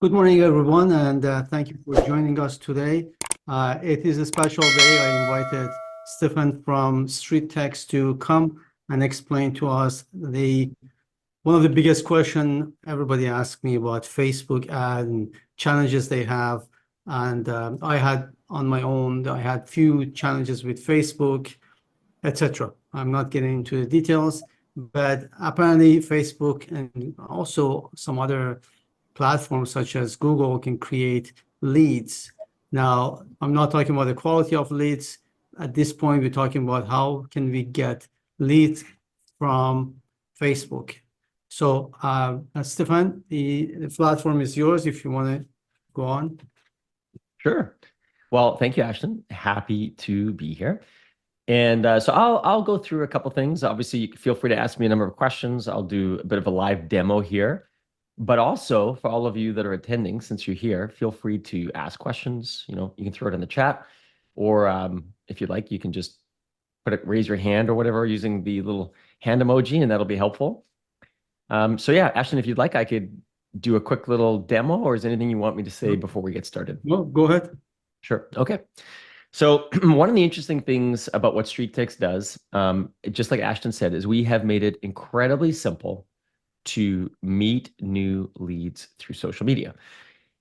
Good morning, everyone, and thank you for joining us today. It is a special day. I invited Stefan from StreetText to come and explain to us one of the biggest question everybody asks me about Facebook ad and challenges they have. And I had few challenges with Facebook, etc. I'm not getting into the details, but apparently Facebook and also some other platforms such as Google can create leads. Now, I'm not talking about the quality of leads. At this point, we're talking about how can we get leads from Facebook. So, Stefan, the platform is yours if you want to go on. Sure. Well, thank you, Ashton. Happy to be here. And so I'll go through a couple things. Obviously, feel free to ask me a number of questions. I'll do a bit of a live demo here. But also, for all of you that are attending, since you're here, feel free to ask questions. You can throw it in the chat, or if you'd like, you can just raise your hand or whatever using the little hand emoji, and that'll be helpful. So yeah, Ashton, if you'd like, I could do a quick little demo, or is there anything you want me to say before we get started? No, go ahead. Sure. Okay. So one of the interesting things about what StreetText does, just like Ashton said, is we have made it incredibly simple to meet new leads through social media.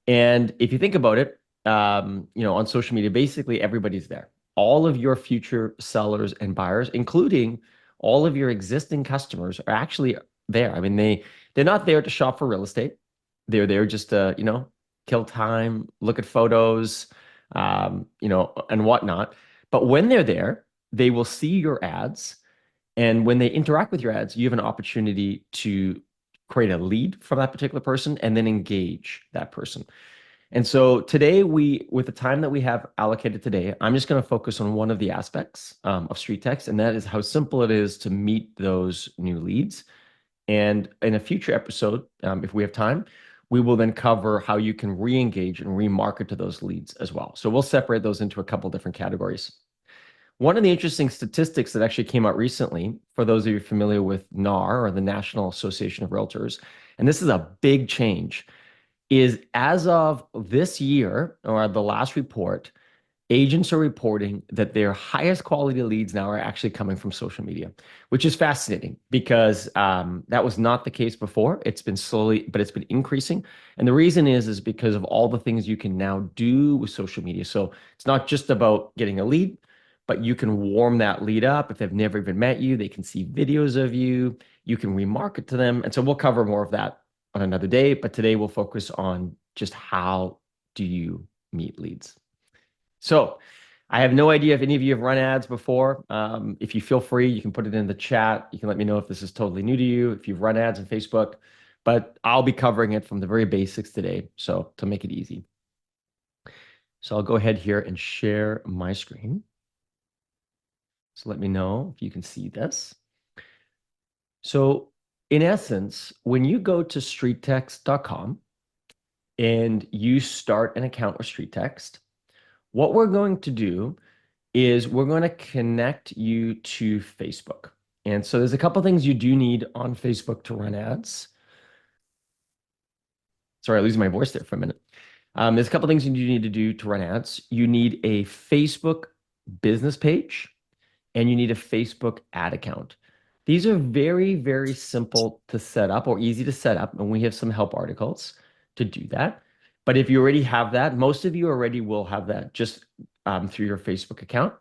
And if you think about it, on social media, basically everybody's there. All of your future sellers and buyers, including all of your existing customers, are actually there. I mean, they're not there to shop for real estate. They're there just to, kill time, look at photos, and whatnot. But when they're there, they will see your ads. And when they interact with your ads, you have an opportunity to create a lead from that particular person and then engage that person. And so today, with the time that we have allocated today, I'm just going to focus on one of the aspects of StreetText, and that is how simple it is to meet those new leads. And in a future episode, if we have time, we will then cover how you can re-engage and remarket to those leads as well. So we'll separate those into a couple different categories. One of the interesting statistics that actually came out recently, for those of you familiar with NAR, or the National Association of Realtors, and this is a big change, is as of this year, or the last report, agents are reporting that their highest quality leads now are actually coming from social media, which is fascinating because that was not the case before. It's been slowly, but it's been increasing. And the reason is because of all the things you can now do with social media. So it's not just about getting a lead, but you can warm that lead up. If they've never even met you, they can see videos of you. You can remarket to them. And so we'll cover more of that on another day. But today we'll focus on just how do you meet leads. So I have no idea if any of you have run ads before. If you feel free, you can put it in the chat. You can let me know if this is totally new to you, if you've run ads on Facebook. But I'll be covering it from the very basics today, so to make it easy. So I'll go ahead here and share my screen. So let me know if you can see this. So in essence, when you go to StreetText.com and you start an account with StreetText, what we're going to do is we're going to connect you to Facebook. And so there's a couple things you do need on Facebook to run ads. Sorry, I lose my voice there for a minute. There's a couple things you do need to do to run ads. You need a Facebook business page, and you need a Facebook ad account. These are very, very simple to set up, or easy to set up, and we have some help articles to do that. But if you already have that, most of you already will have that just through your Facebook account.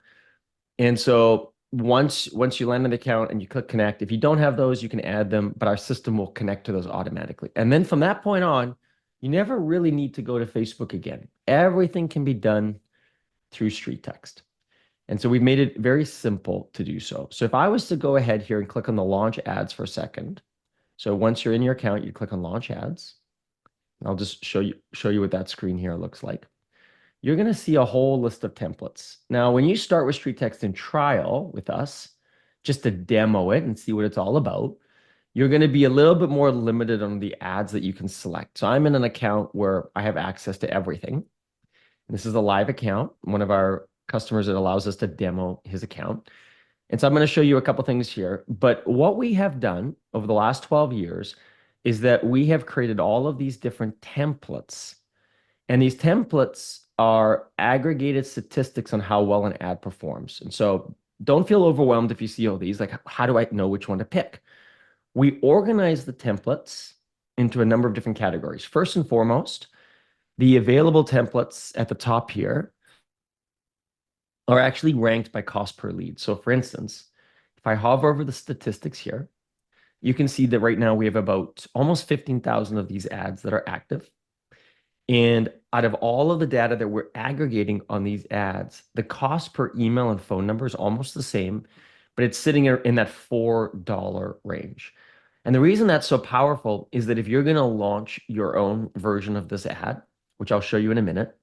And so once you land an account and you click connect, if you don't have those, you can add them, but our system will connect to those automatically. And then from that point on, you never really need to go to Facebook again. Everything can be done through StreetText. And so we've made it very simple to do so. So if I was to go ahead here and click on the launch ads for a second. So once you're in your account, you click on launch ads. And I'll just show you what that screen here looks like. You're going to see a whole list of templates. Now, when you start with StreetText in trial with us, just to demo it and see what it's all about, you're going to be a little bit more limited on the ads that you can select. So I'm in an account where I have access to everything. This is a live account, one of our customers that allows us to demo his account. And so I'm going to show you a couple things here. But what we have done over the last 12 years is that we have created all of these different templates. And these templates are aggregated statistics on how well an ad performs. And so don't feel overwhelmed if you see all these. Like, how do I know which one to pick? We organize the templates into a number of different categories. First and foremost, the available templates at the top here are actually ranked by cost per lead. So for instance, if I hover over the statistics here, you can see that right now we have about almost 15,000 of these ads that are active. And out of all of the data that we're aggregating on these ads, the cost per email and phone number is almost the same, but it's sitting in that $4 range. And the reason that's so powerful is that if you're going to launch your own version of this ad, which I'll show you in a minute,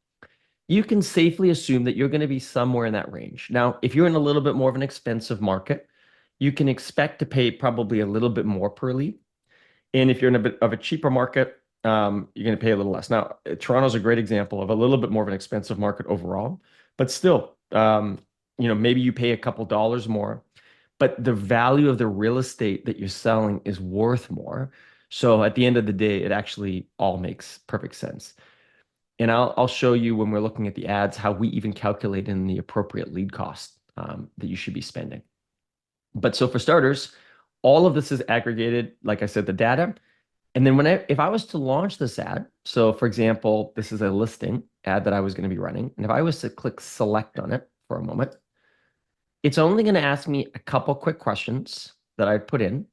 you can safely assume that you're going to be somewhere in that range. Now, if you're in a little bit more of an expensive market, you can expect to pay probably a little bit more per lead. And if you're in a bit of a cheaper market, you're going to pay a little less. Now, Toronto's a great example of a little bit more of an expensive market overall, but still, maybe you pay a couple dollars more, but the value of the real estate that you're selling is worth more. So at the end of the day, it actually all makes perfect sense. And I'll show you when we're looking at the ads how we even calculate in the appropriate lead cost that you should be spending. But so for starters, all of this is aggregated, like I said, the data. And then if I was to launch this ad, so for example, this is a listing ad that I was going to be running. And if I was to click select on it for a moment, it's only going to ask me a couple quick questions that I put in.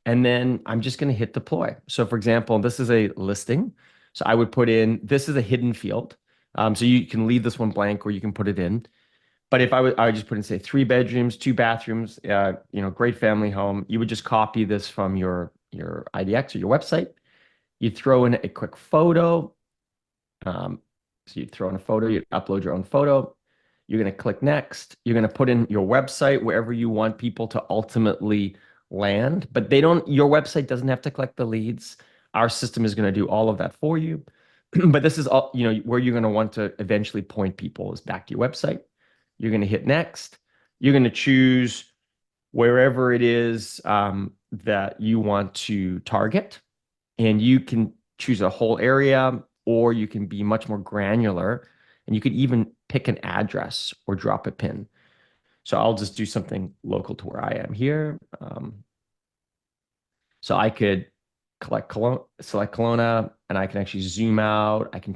And then I'm just going to hit deploy. So for example, this is a listing. So I would put in, this is a hidden field. So you can leave this one blank or you can put it in. But if I would just put in, say, 3 bedrooms, 2 bathrooms, great family home. You would just copy this from your IDX or your website. You'd throw in a quick photo. So you'd throw in a photo, you'd upload your own photo. You're going to click next. You're going to put in your website wherever you want people to ultimately land, but your website doesn't have to collect the leads. Our system is going to do all of that for you. But this is all, where you're going to want to eventually point people is back to your website. You're going to hit next. You're going to choose wherever it is that you want to target. And you can choose a whole area, or you can be much more granular. And you could even pick an address or drop a pin. So I'll just do something local to where I am here. So I could select Kelowna, and I can actually zoom out. I can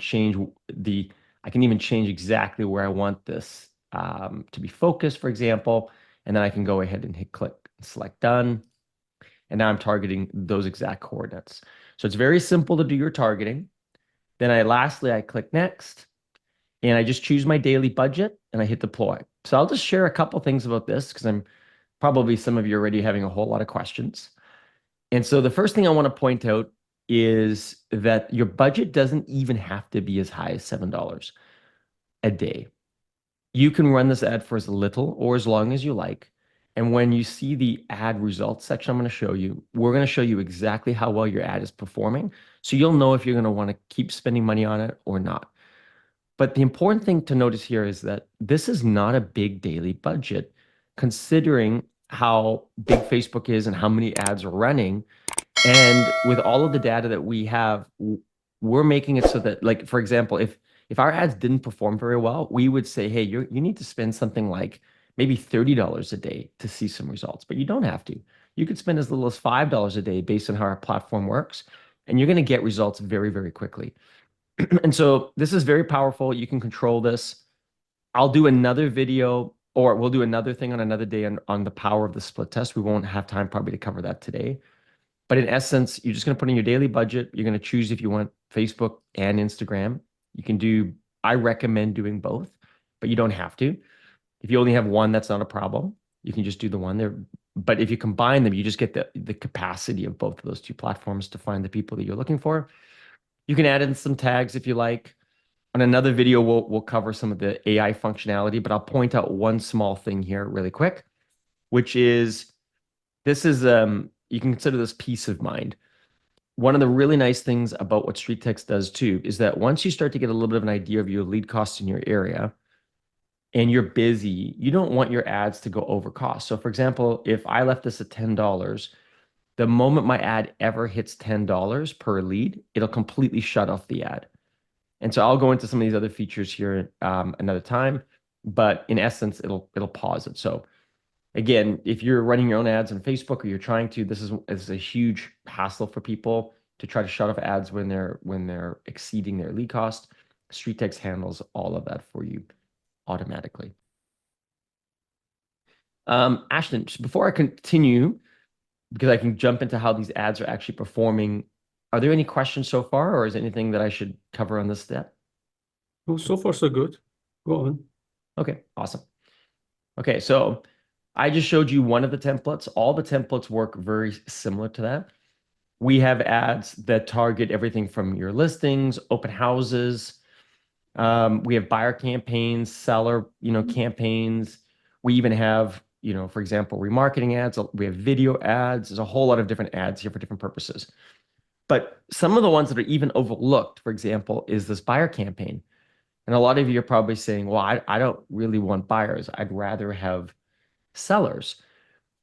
even change exactly where I want this to be focused, for example. And then I can go ahead and hit click and select done. And now I'm targeting those exact coordinates. So it's very simple to do your targeting. Then lastly, I click next. And I just choose my daily budget and I hit deploy. So I'll just share a couple things about this because I'm probably some of you are already having a whole lot of questions. And so the first thing I want to point out is that your budget doesn't even have to be as high as $7 a day. You can run this ad for as little or as long as you like. And when you see the ad results section, we're going to show you exactly how well your ad is performing. So you'll know if you're going to want to keep spending money on it or not. But the important thing to notice here is that this is not a big daily budget, considering how big Facebook is and how many ads are running. And with all of the data that we have, we're making it so that, like, for example, if our ads didn't perform very well, we would say, hey, you need to spend something like maybe $30 a day to see some results. But you don't have to. You could spend as little as $5 a day based on how our platform works, and you're going to get results very, very quickly. And so this is very powerful. You can control this. I'll do another video, or we'll do another thing on another day on the power of the split test. We won't have time probably to cover that today. But in essence, you're just going to put in your daily budget. You're going to choose if you want Facebook and Instagram. I recommend doing both, but you don't have to. If you only have one, that's not a problem. You can just do the one there. But if you combine them, you just get the capacity of both of those two platforms to find the people that you're looking for. You can add in some tags if you like. On another video, we'll cover some of the AI functionality, but I'll point out one small thing here really quick, which is you can consider this peace of mind. One of the really nice things about what StreetText does too is that once you start to get a little bit of an idea of your lead costs in your area and you're busy, you don't want your ads to go over cost. So for example, if I left this at $10, the moment my ad ever hits $10 per lead, it'll completely shut off the ad. And so I'll go into some of these other features here another time, but in essence, it'll pause it. So again, if you're running your own ads on Facebook or you're trying to, this is a huge hassle for people to try to shut off ads when they're exceeding their lead cost. StreetText handles all of that for you automatically. Ashton, just before I continue, because I can jump into how these ads are actually performing, are there any questions so far, or is there anything that I should cover on this step? Well, so far, so good. Go on. Okay, awesome. Okay, so I just showed you one of the templates. All the templates work very similar to that. We have ads that target everything from your listings, open houses. We have buyer campaigns, seller, campaigns. We even have, for example, remarketing ads. We have video ads. There's a whole lot of different ads here for different purposes. But some of the ones that are even overlooked, for example, is this buyer campaign. And a lot of you are probably saying, well, I don't really want buyers. I'd rather have sellers.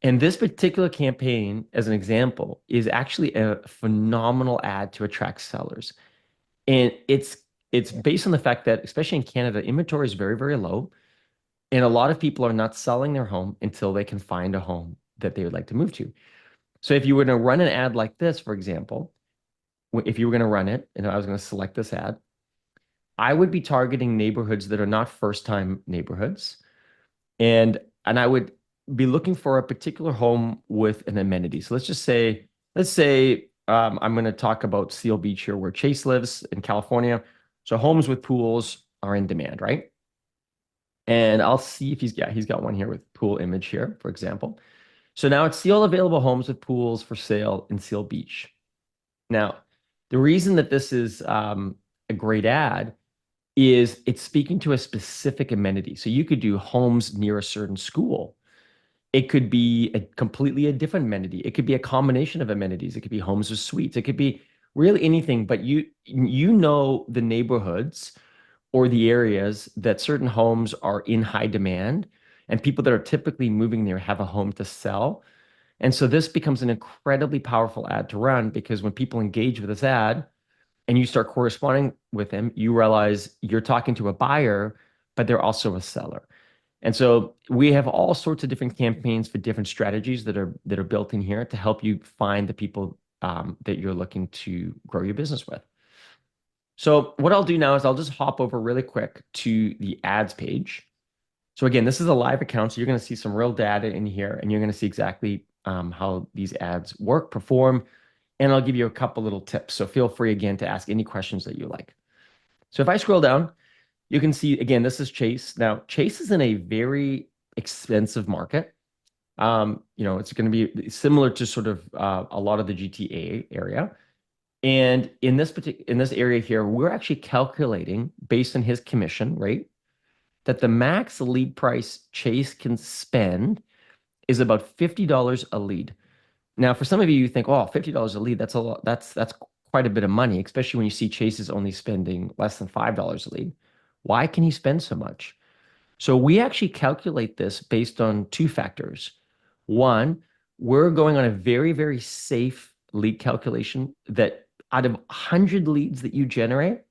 And this particular campaign, as an example, is actually a phenomenal ad to attract sellers. And it's based on the fact that, especially in Canada, inventory is very, very low. And a lot of people are not selling their home until they can find a home that they would like to move to. So if you were to run an ad like this, for example, if you were going to run it, and I was going to select this ad, I would be targeting neighborhoods that are not first-time neighborhoods. And I would be looking for a particular home with an amenity. So let's say I'm going to talk about Seal Beach here, where Chase lives in California. So homes with pools are in demand, right? And I'll see if he's got one here with pool image here, for example. So now it's Seal available homes with pools for sale in Seal Beach. Now, the reason that this is a great ad is it's speaking to a specific amenity. So you could do homes near a certain school. It could be completely a different amenity. It could be a combination of amenities. It could be homes with suites. It could be really anything, but you know the neighborhoods or the areas that certain homes are in high demand, and people that are typically moving there have a home to sell. And so this becomes an incredibly powerful ad to run, because when people engage with this ad and you start corresponding with them, you realize you're talking to a buyer, but they're also a seller. And so we have all sorts of different campaigns for different strategies that are built in here to help you find the people that you're looking to grow your business with. So what I'll do now is I'll just hop over really quick to the ads page. So again, this is a live account, so you're going to see some real data in here, and you're going to see exactly how these ads work, perform, and I'll give you a couple little tips. So feel free again to ask any questions that you like. So if I scroll down, you can see, again, this is Chase. Now, Chase is in a very expensive market. It's going to be similar to sort of a lot of the GTA area. And in this area here, we're actually calculating based on his commission rate that the max lead price Chase can spend is about $50 a lead. Now, for some of you, you think, oh, $50 a lead, that's a lot. That's quite a bit of money, especially when you see Chase is only spending less than $5 a lead. Why can he spend so much? So we actually calculate this based on two factors. One, we're going on a very, very safe lead calculation that out of 100 leads that you generate,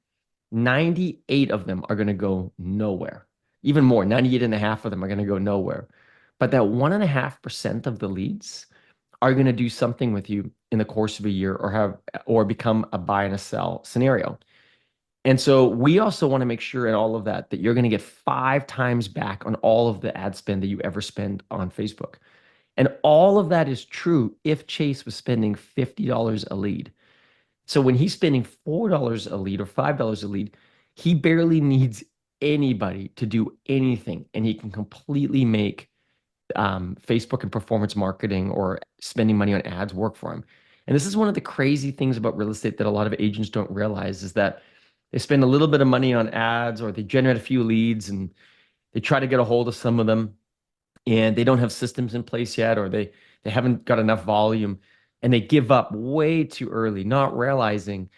98 of them are going to go nowhere. Even more, 98 and a half of them are going to go nowhere. But that 1.5% of the leads are going to do something with you in the course of a year, or become a buy and a sell scenario. And so we also want to make sure in all of that you're going to get 5 times back on all of the ad spend that you ever spend on Facebook. And all of that is true if Chase was spending $50 a lead. So when he's spending $4 a lead or $5 a lead, he barely needs anybody to do anything, and he can completely make Facebook and performance marketing or spending money on ads work for him. And this is one of the crazy things about real estate that a lot of agents don't realize, is that they spend a little bit of money on ads, or they generate a few leads and they try to get a hold of some of them, and they don't have systems in place yet, or they haven't got enough volume, and they give up way too early, not realizing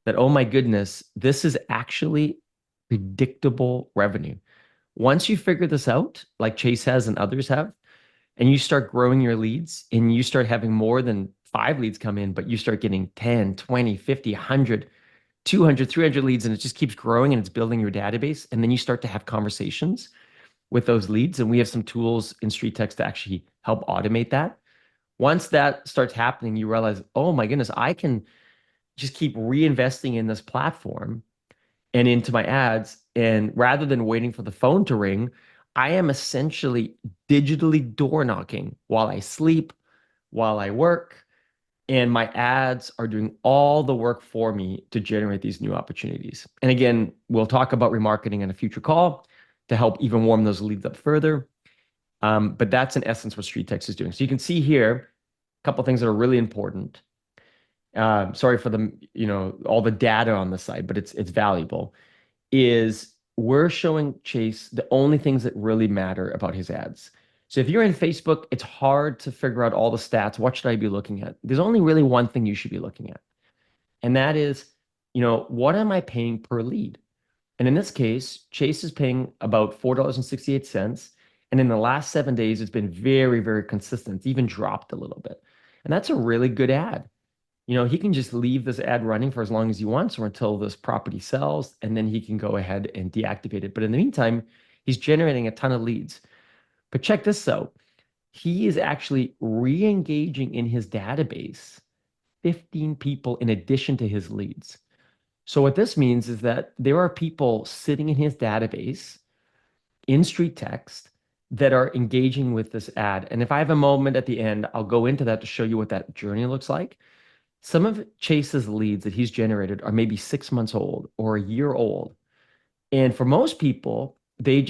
that, oh my goodness, this is actually predictable revenue. Once you figure this out, like Chase has and others have, and you start growing your leads and you start having more than 5 leads come in, but you start getting 10, 20, 50, 100, 200, 300 leads, and it just keeps growing and it's building your database. And then you start to have conversations with those leads. And we have some tools in StreetText to actually help automate that. Once that starts happening, you realize, oh my goodness, I can just keep reinvesting in this platform and into my ads. And rather than waiting for the phone to ring, I am essentially digitally door knocking while I sleep, while I work, and my ads are doing all the work for me to generate these new opportunities. And again, we'll talk about remarketing in a future call to help even warm those leads up further. But that's in essence what StreetText is doing. So you can see here a couple of things that are really important. Sorry for the, all the data on the side, but it's valuable. Is we're showing Chase the only things that really matter about his ads. So if you're in Facebook, it's hard to figure out all the stats. What should I be looking at? There's only really one thing you should be looking at. And that is, what am I paying per lead? And in this case, Chase is paying about $4.68. And in the last 7 days, it's been very, very consistent. It's even dropped a little bit. And that's a really good ad. He can just leave this ad running for as long as he wants or until this property sells, and then he can go ahead and deactivate it. But in the meantime, he's generating a ton of leads. But check this out. He is actually re-engaging in his database 15 people in addition to his leads. So what this means is that there are people sitting in his database in StreetText that are engaging with this ad. And if I have a moment at the end, I'll go into that to show you what that journey looks like. Some of Chase's leads that he's generated are maybe 6 months old or a year old. And for most people, it's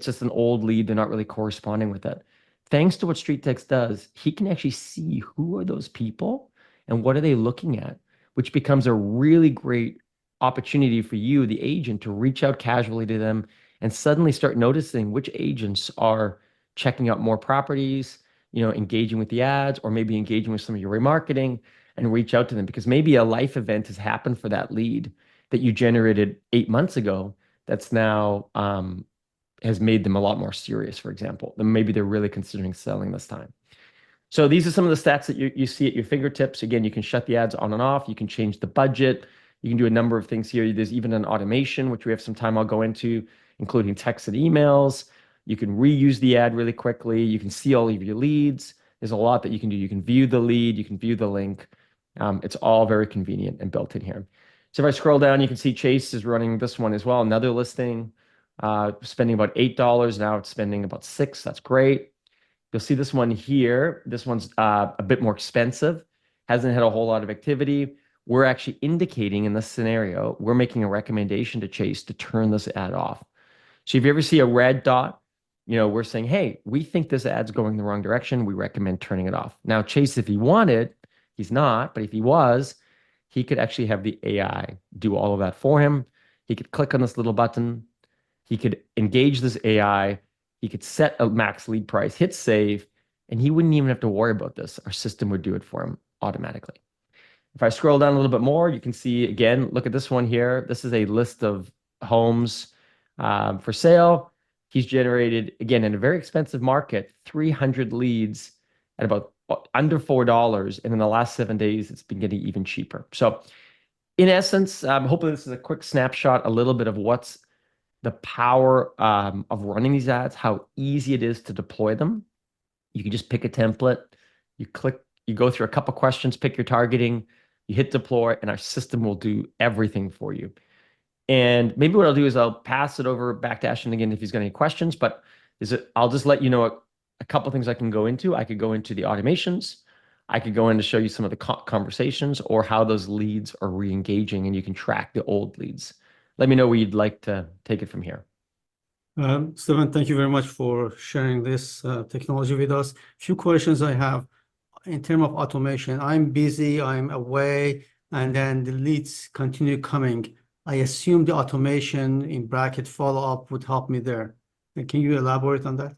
just an old lead. They're not really corresponding with it. Thanks to what StreetText does, he can actually see who are those people and what are they looking at, which becomes a really great opportunity for you, the agent, to reach out casually to them and suddenly start noticing which agents are checking out more properties, engaging with the ads, or maybe engaging with some of your remarketing, and reach out to them because maybe a life event has happened for that lead that you generated 8 months ago that's now has made them a lot more serious, for example. Then maybe they're really considering selling this time. So these are some of the stats that you see at your fingertips. Again, you can shut the ads on and off. You can change the budget. You can do a number of things here. There's even an automation, which we have some time I'll go into, including texts and emails. You can reuse the ad really quickly. You can see all of your leads. There's a lot that you can do. You can view the lead. You can view the link. It's all very convenient and built in here. So if I scroll down, you can see Chase is running this one as well. Another listing, spending about $8. Now it's spending about $6. That's great. You'll see this one here. This one's a bit more expensive. Hasn't had a whole lot of activity. We're actually indicating in this scenario, we're making a recommendation to Chase to turn this ad off. So if you ever see a red dot, we're saying, hey, we think this ad's going the wrong direction. We recommend turning it off. Now, Chase, if he wanted, he's not, but if he was, he could actually have the AI do all of that for him. He could click on this little button. He could engage this AI. He could set a max lead price, hit save, and he wouldn't even have to worry about this. Our system would do it for him automatically. If I scroll down a little bit more, you can see, again, look at this one here. This is a list of homes for sale. He's generated, again, in a very expensive market, 300 leads at about under $4. And in the last 7 days, it's been getting even cheaper. So in essence, hopefully this is a quick snapshot, a little bit of what's the power of running these ads, how easy it is to deploy them. You can just pick a template, you click, you go through a couple questions, pick your targeting, you hit deploy, and our system will do everything for you. And maybe what I'll do is I'll pass it over back to Ashton again if he's got any questions, but I'll just let you know a couple things I can go into. I could go into the automations. I could go in to show you some of the conversations or how those leads are re-engaging, and you can track the old leads. Let me know where you'd like to take it from here. Stephen, thank you very much for sharing this technology with us. Few questions I have in terms of automation. I'm busy, I'm away, and then the leads continue coming. I assume the automation in bracket follow-up would help me there. Can you elaborate on that?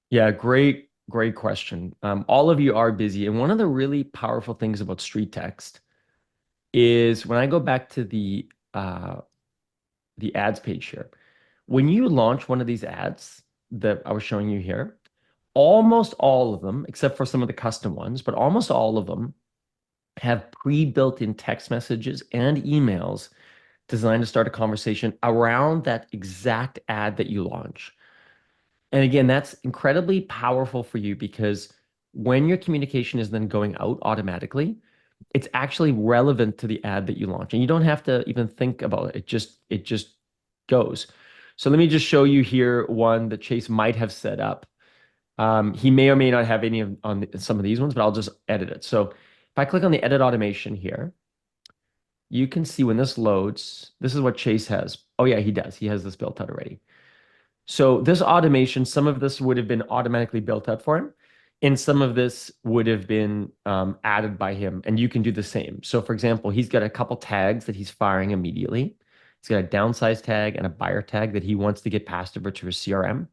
Yeah, great question. All of you are busy, and one of the really powerful things about StreetText is when I go back to the ads page here, when you launch one of these ads that I was showing you here, almost all of them, except for some of the custom ones, but almost all of them have pre-built-in text messages and emails designed to start a conversation around that exact ad that you launch. And again, that's incredibly powerful for you because when your communication is then going out automatically, it's actually relevant to the ad that you launch. And you don't have to even think about it. It just goes. So let me just show you here one that Chase might have set up. He may or may not have any on some of these ones, but I'll just edit it. So if I click on the edit automation here, you can see when this loads, this is what Chase has. Oh yeah, he does. He has this built out already. So this automation, some of this would have been automatically built out for him, and some of this would have been added by him, and you can do the same. So for example, he's got a couple tags that he's firing immediately. He's got a downsize tag and a buyer tag that he wants to get passed over to his CRM.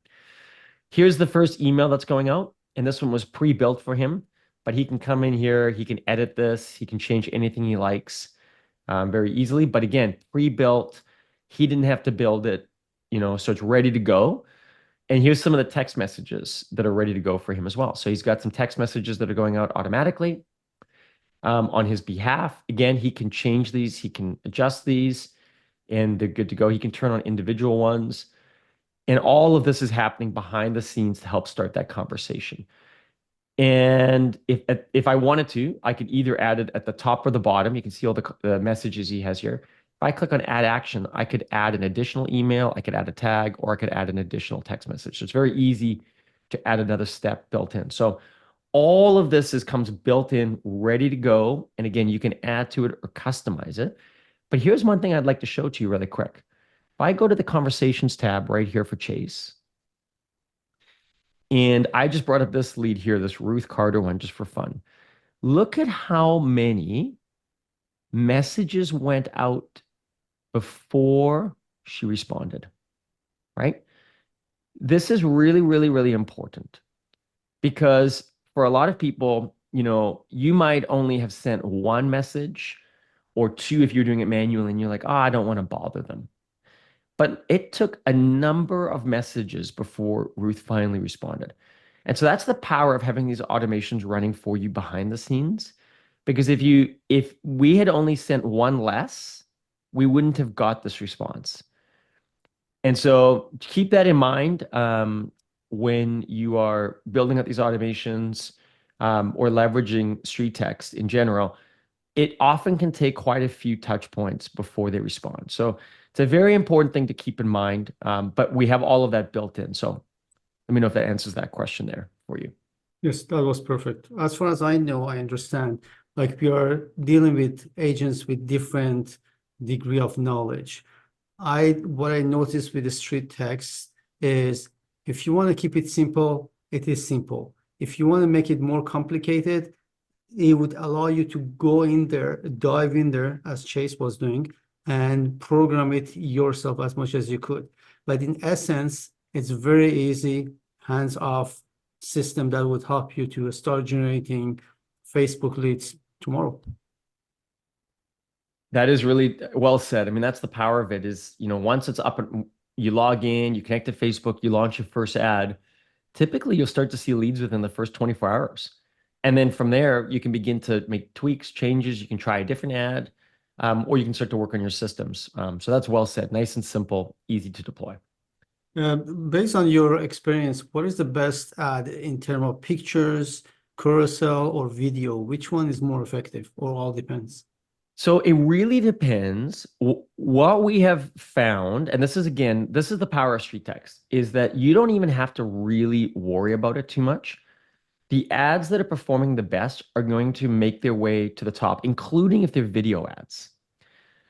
Here's the first email that's going out, and this one was pre-built for him, but he can come in here, he can edit this, he can change anything he likes very easily. But again, pre-built, he didn't have to build it, so it's ready to go. And here's some of the text messages that are ready to go for him as well. So he's got some text messages that are going out automatically on his behalf. Again, he can change these, he can adjust these, and they're good to go. He can turn on individual ones. And all of this is happening behind the scenes to help start that conversation. And if I wanted to, I could either add it at the top or the bottom. You can see all the messages he has here. If I click on add action, I could add an additional email, I could add a tag, or I could add an additional text message. So it's very easy to add another step built in. So all of this comes built in, ready to go. And again, you can add to it or customize it. But here's one thing I'd like to show to you really quick. If I go to the conversations tab right here for Chase, and I just brought up this lead here, this Ruth Carter one, just for fun. Look at how many messages went out before she responded, right? This is really, really, really important because for a lot of people, you might only have sent one message or two if you're doing it manually and you're like, oh, I don't want to bother them. But it took a number of messages before Ruth finally responded. And so that's the power of having these automations running for you behind the scenes. Because if we had only sent one less, we wouldn't have got this response. And so keep that in mind when you are building up these automations or leveraging StreetText in general. It often can take quite a few touch points before they respond. So it's a very important thing to keep in mind, but we have all of that built in. So let me know if that answers that question there for you. Yes, that was perfect. As far as I know, I understand. Like we are dealing with agents with different degree of knowledge. What I noticed with the street text is if you want to keep it simple, it is simple. If you want to make it more complicated, it would allow you to go in there, dive in there, as Chase was doing, and program it yourself as much as you could. But in essence, it's very easy, hands-off system that would help you to start generating Facebook leads tomorrow. That is really well said. I mean, that's the power of it is, once it's up and you log in, you connect to Facebook, you launch your first ad, typically you'll start to see leads within the first 24 hours. And then from there, you can begin to make tweaks, changes. You can try a different ad, or you can start to work on your systems. So that's well said. Nice and simple, easy to deploy. Based on your experience, what is the best ad in terms of pictures, carousel, or video? Which one is more effective, or all depends? So it really depends. What we have found, and this is the power of StreetText, is that you don't even have to really worry about it too much. The ads that are performing the best are going to make their way to the top, including if they're video ads.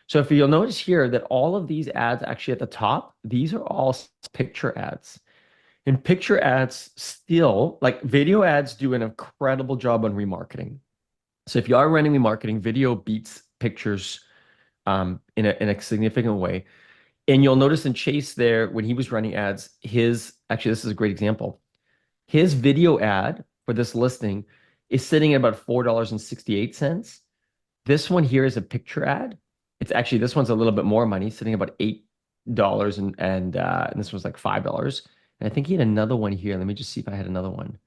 So if you'll notice here that all of these ads actually at the top, these are all picture ads. And picture ads still, like video ads, do an incredible job on remarketing. So if you are running remarketing, video beats pictures in a significant way. And you'll notice in Chase there, when he was running ads, actually, this is a great example. His video ad for this listing is sitting at about $4.68. This one here is a picture ad. It's actually, this one's a little bit more money, sitting about $8 and this one's like $5. And I think he had another one here. Let me just see if I had another one.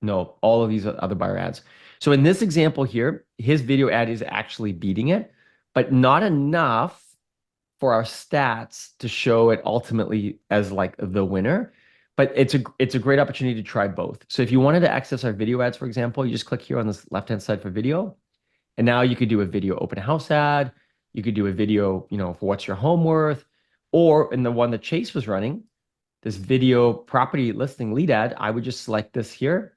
No, all of these are other buyer ads. So in this example here, his video ad is actually beating it, but not enough for our stats to show it ultimately as like the winner. But it's a great opportunity to try both. So if you wanted to access our video ads, for example, you just click here on this left-hand side for video. And now you could do a video open house ad. You could do a video, for what's your home worth. Or in the one that Chase was running, this video property listing lead ad, I would just select this here.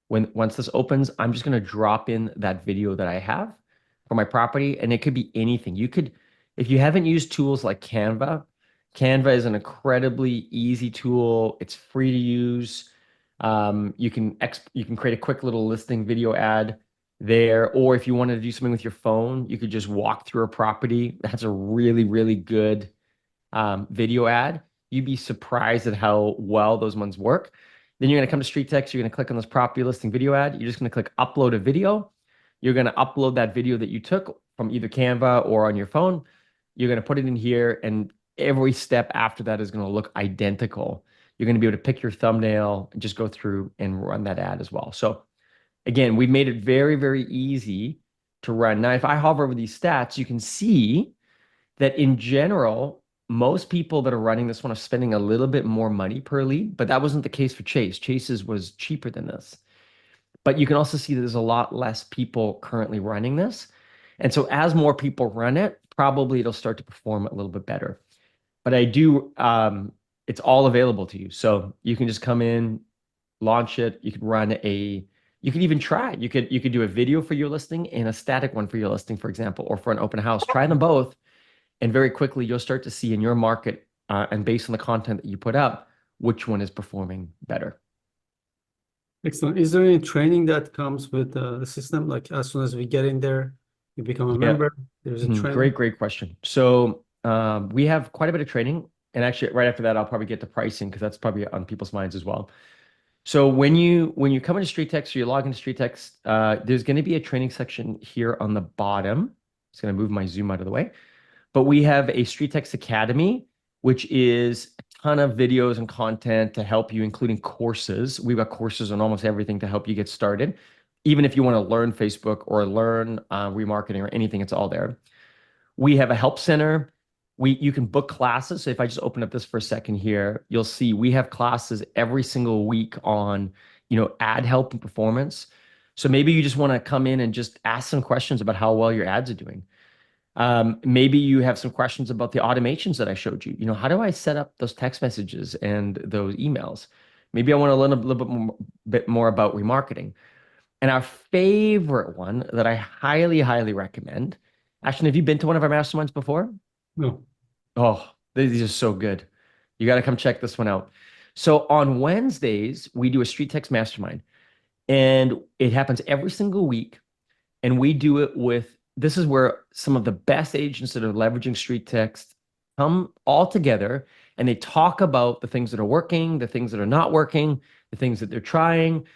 Once this opens, I'm just going to drop in that video that I have for my property, and it could be anything. You could, if you haven't used tools like Canva, Canva is an incredibly easy tool. It's free to use. You can create a quick little listing video ad there, or if you wanted to do something with your phone, you could just walk through a property. That's a really, really good video ad. You'd be surprised at how well those ones work. Then you're going to come to StreetText. You're going to click on this property listing video ad. You're just going to click upload a video. You're going to upload that video that you took from either Canva or on your phone. You're going to put it in here, and every step after that is going to look identical. You're going to be able to pick your thumbnail and just go through and run that ad as well. So again, we've made it very, very easy to run. Now, if I hover over these stats, you can see that in general, most people that are running this one are spending a little bit more money per lead, but that wasn't the case for Chase. Chase's was cheaper than this. But you can also see that there's a lot less people currently running this. And so as more people run it, probably it'll start to perform a little bit better. But it's all available to you. So you can just come in, launch it. You can even try it. You could do a video for your listing and a static one for your listing, for example, or for an open house. Try them both. And very quickly, you'll start to see in your market and based on the content that you put up, which one is performing better. Excellent. Is there any training that comes with the system? Like as soon as we get in there, you become a member, there's a training? Great question. So we have quite a bit of training. And actually, right after that, I'll probably get to pricing because that's probably on people's minds as well. So when you come into StreetText or you log into StreetText, there's going to be a training section here on the bottom. It's going to move my Zoom out of the way. But we have a StreetText Academy, which is a ton of videos and content to help you, including courses. We've got courses on almost everything to help you get started. Even if you want to learn Facebook or learn remarketing or anything, it's all there. We have a help center. You can book classes. So if I just open up this for a second here, you'll see we have classes every single week on, ad help and performance. So maybe you just want to come in and just ask some questions about how well your ads are doing. Maybe you have some questions about the automations that I showed you. How do I set up those text messages and those emails? Maybe I want to learn a little bit more about remarketing. And our favorite one that I highly, highly recommend. Ashton, have you been to one of our masterminds before? No. Oh, these are so good. You got to come check this one out. So on Wednesdays, we do a StreetText mastermind, and it happens every single week. And we do it this is where some of the best agents that are leveraging StreetText come all together, and they talk about the things that are working, the things that are not working, the things that they're trying.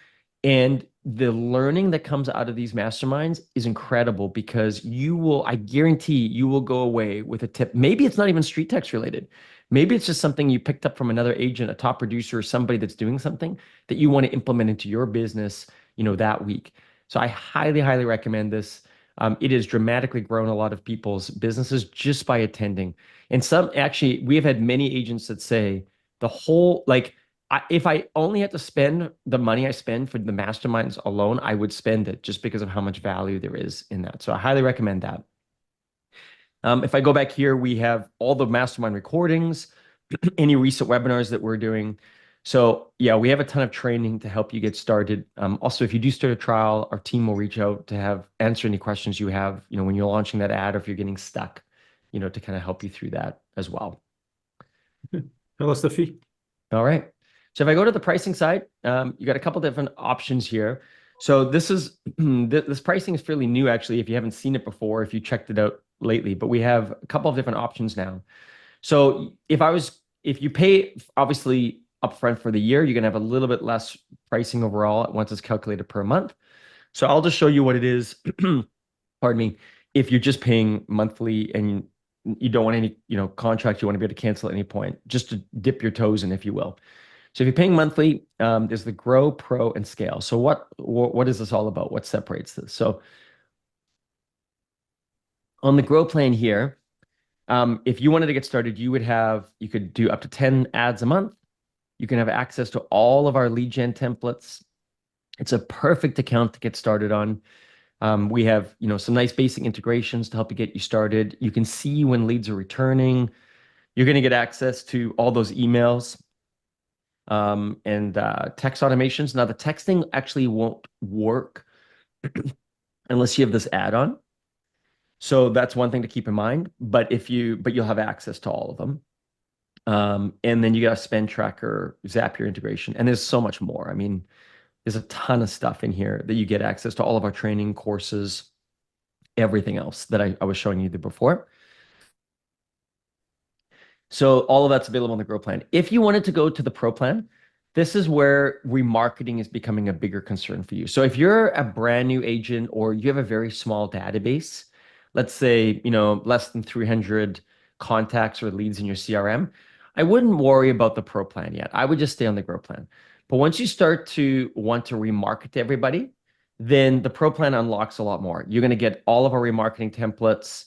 And the learning that comes out of these masterminds is incredible because I guarantee you will go away with a tip. Maybe it's not even StreetText related. Maybe it's just something you picked up from another agent, a top producer, or somebody that's doing something that you want to implement into your business, that week. So I highly, highly recommend this. It has dramatically grown a lot of people's businesses just by attending. And we have had many agents that say if I only had to spend the money I spend for the masterminds alone, I would spend it just because of how much value there is in that. So I highly recommend that. If I go back here, we have all the mastermind recordings, any recent webinars that we're doing. So yeah, we have a ton of training to help you get started. Also, if you do start a trial, our team will reach out to answer any questions you have, when you're launching that ad or if you're getting stuck, to kind of help you through that as well. Tell us the fee. All right. So if I go to the pricing side, you got a couple different options here. So this pricing is fairly new, actually, if you haven't seen it before, if you checked it out lately, but we have a couple of different options now. So if you pay obviously upfront for the year, you're gonna have a little bit less pricing overall once it's calculated per month. So I'll just show you what it is. Pardon me. If you're just paying monthly and you don't want any, contract you want to be able to cancel at any point, just to dip your toes in, if you will. So if you're paying monthly, there's the Grow, Pro, and Scale. So what is this all about? What separates this? So on the Grow plan here, if you wanted to get started, you could do up to 10 ads a month. You can have access to all of our lead gen templates. It's a perfect account to get started on. We have, some nice basic integrations to help you get you started. You can see when leads are returning. You're going to get access to all those emails and text automations. Now, the texting actually won't work unless you have this add-on. So that's one thing to keep in mind. But you'll have access to all of them. And then you got a spend tracker, Zapier integration, and there's so much more. I mean, there's a ton of stuff in here that you get access to all of our training courses, everything else that I was showing you before. So all of that's available in the Grow plan. If you wanted to go to the Pro plan, this is where remarketing is becoming a bigger concern for you. So if you're a brand new agent or you have a very small database, let's say, less than 300 contacts or leads in your CRM, I wouldn't worry about the Pro plan yet. I would just stay on the Grow plan. But once you start to want to remarket to everybody, then the Pro plan unlocks a lot more. You're going to get all of our remarketing templates.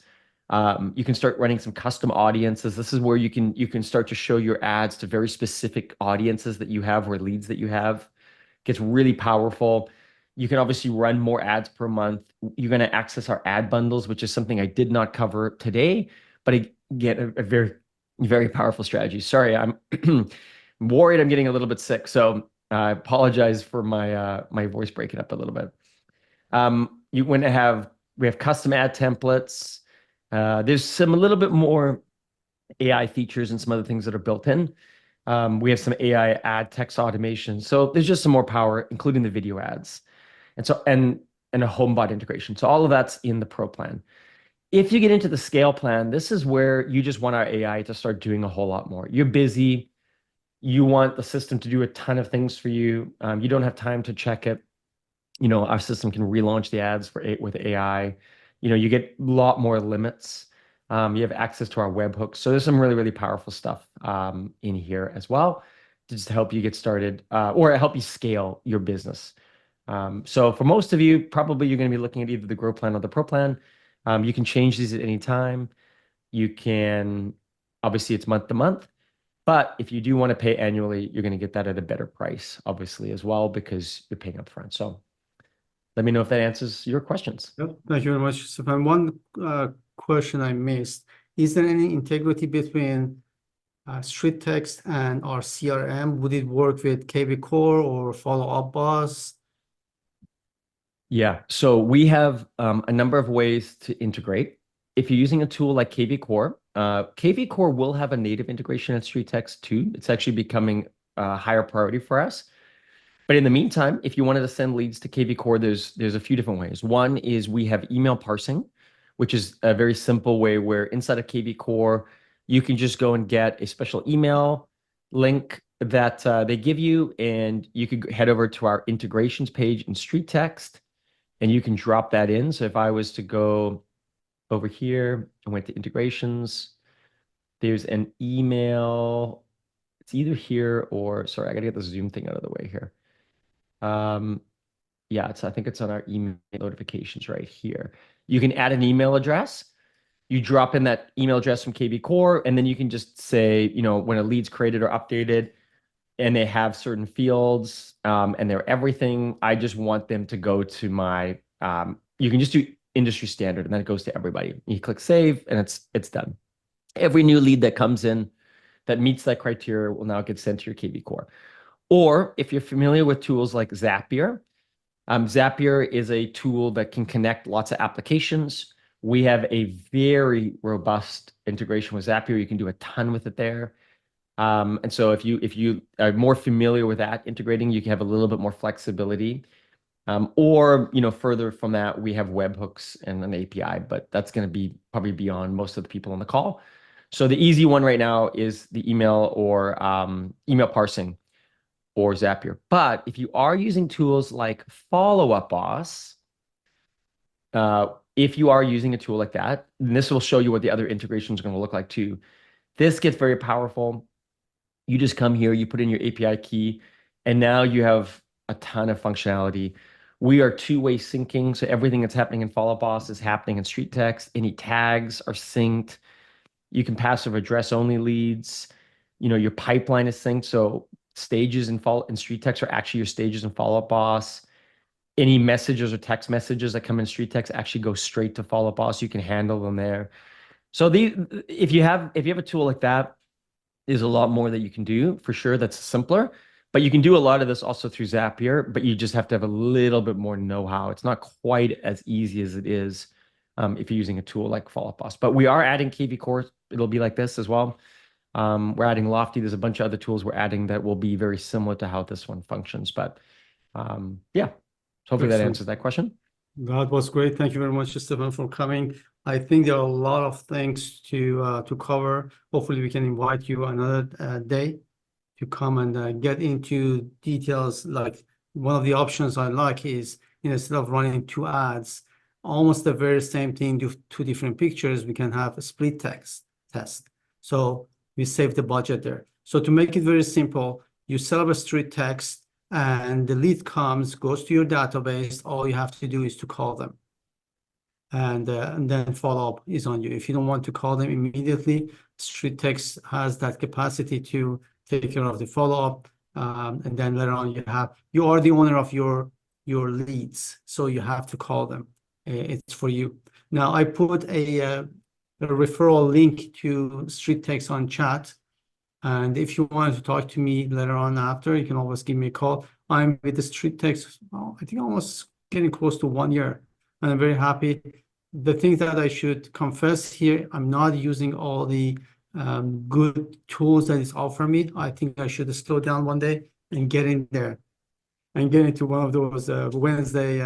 You can start running some custom audiences. This is where you can start to show your ads to very specific audiences that you have or leads that you have. Gets really powerful. You can obviously run more ads per month. You're going to access our ad bundles, which is something I did not cover today, but again, a very, very powerful strategy. Sorry, I'm worried I'm getting a little bit sick, so I apologize for my voice breaking up a little bit. We have custom ad templates. There's a little bit more AI features and some other things that are built in. We have some AI ad text automation. So there's just some more power, including the video ads. And a HomeBot integration. So all of that's in the Pro plan. If you get into the Scale plan, this is where you just want our AI to start doing a whole lot more. You're busy. You want the system to do a ton of things for you. You don't have time to check it. Our system can relaunch the ads with AI. You get a lot more limits. You have access to our webhooks. So there's some really, really powerful stuff in here as well to just help you get started or help you scale your business. So for most of you, probably you're going to be looking at either the Grow plan or the Pro plan. You can change these at any time. Obviously it's month to month, but if you do want to pay annually, you're going to get that at a better price, obviously, as well, because you're paying upfront. So let me know if that answers your questions. Yep. Thank you very much, Stefan. One question I missed. Is there any integrity between StreetText and our CRM? Would it work with KV Core or Follow Up Boss? Yeah, so we have a number of ways to integrate. If you're using a tool like KV Core will have a native integration at StreetText too. It's actually becoming a higher priority for us. But in the meantime, if you wanted to send leads to KV Core, there's a few different ways. One is we have email parsing, which is a very simple way where inside of KV Core, you can just go and get a special email link that they give you, and you could head over to our integrations page in StreetText, and you can drop that in. So if I was to go over here and went to integrations, there's an email. It's either here or, sorry, I got to get the Zoom thing out of the way here. Yeah, I think it's on our email notifications right here. You can add an email address. You drop in that email address from KV Core, and then you can just say, when a lead's created or updated, and they have certain fields, and they're everything. I just want them to go to my. You can just do industry standard, and then it goes to everybody. You click save, and it's done. Every new lead that comes in that meets that criteria will now get sent to your KV Core. Or if you're familiar with tools like Zapier, Zapier is a tool that can connect lots of applications. We have a very robust integration with Zapier. You can do a ton with it there. And so if you are more familiar with that integrating, you can have a little bit more flexibility. Or further from that, we have webhooks and an API, but that's going to be probably beyond most of the people on the call. So the easy one right now is the email or email parsing or Zapier. But if you are using tools like Follow Up Boss, if you are using a tool like that, and this will show you what the other integrations are going to look like too. This gets very powerful. You just come here, you put in your API key, and now you have a ton of functionality. We are two-way syncing, so everything that's happening in Follow Boss is happening in StreetText. Any tags are synced. You can pass over address-only leads. Your pipeline is synced, so stages in StreetText are actually your stages in Follow Boss. Any messages or text messages that come in StreetText actually go straight to Follow Boss. You can handle them there. So if you have a tool like that, there's a lot more that you can do for sure. That's simpler, but you can do a lot of this also through Zapier, but you just have to have a little bit more know-how. It's not quite as easy as it is if you're using a tool like Follow Boss. But we are adding KV Core. It'll be like this as well. We're adding Lofty. There's a bunch of other tools we're adding that will be very similar to how this one functions. But yeah, hopefully that Excellent. answers that question. That was great. Thank you very much, Stefan, for coming. I think there are a lot of things to cover. Hopefully, we can invite you another day to come and get into details. Like one of the options I like is instead of running two ads, almost the very same thing, do two different pictures, we can have a split text test. So we save the budget there. So to make it very simple, you set up a street text and the lead goes to your database. All you have to do is to call them. And then follow-up is on you. If you don't want to call them immediately, StreetText has that capacity to take care of the follow-up. And then later on, you are the owner of your leads, so you have to call them. It's for you. Now, I put a referral link to StreetText on chat. And if you want to talk to me later on after, you can always give me a call. I'm with the StreetText, I think almost getting close to 1 year. And I'm very happy. The thing that I should confess here, I'm not using all the good tools that it's offering me. I think I should slow down one day and get in there and get into one of those Wednesday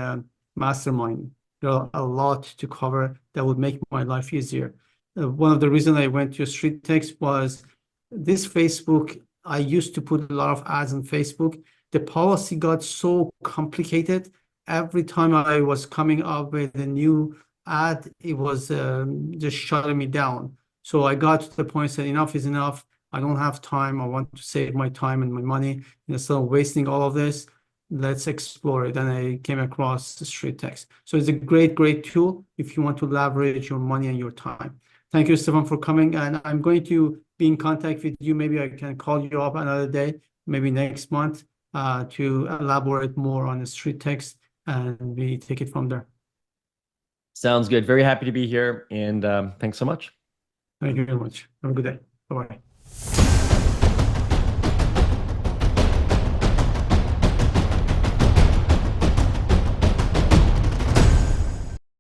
mastermind. There are a lot to cover that would make my life easier. One of the reasons I went to StreetText was this Facebook. I used to put a lot of ads on Facebook. The policy got so complicated. Every time I was coming up with a new ad, it was just shutting me down. So I got to the point that enough is enough. I don't have time. I want to save my time and my money instead of wasting all of this. Let's explore it. And I came across the StreetText. So it's a great, great tool if you want to leverage your money and your time. Thank you, Stefan, for coming. And I'm going to be in contact with you. Maybe I can call you up another day, maybe next month, to elaborate more on the StreetText, and we take it from there. Sounds good. Very happy to be here. And thanks so much. Thank you very much. Have a good day. Bye-bye.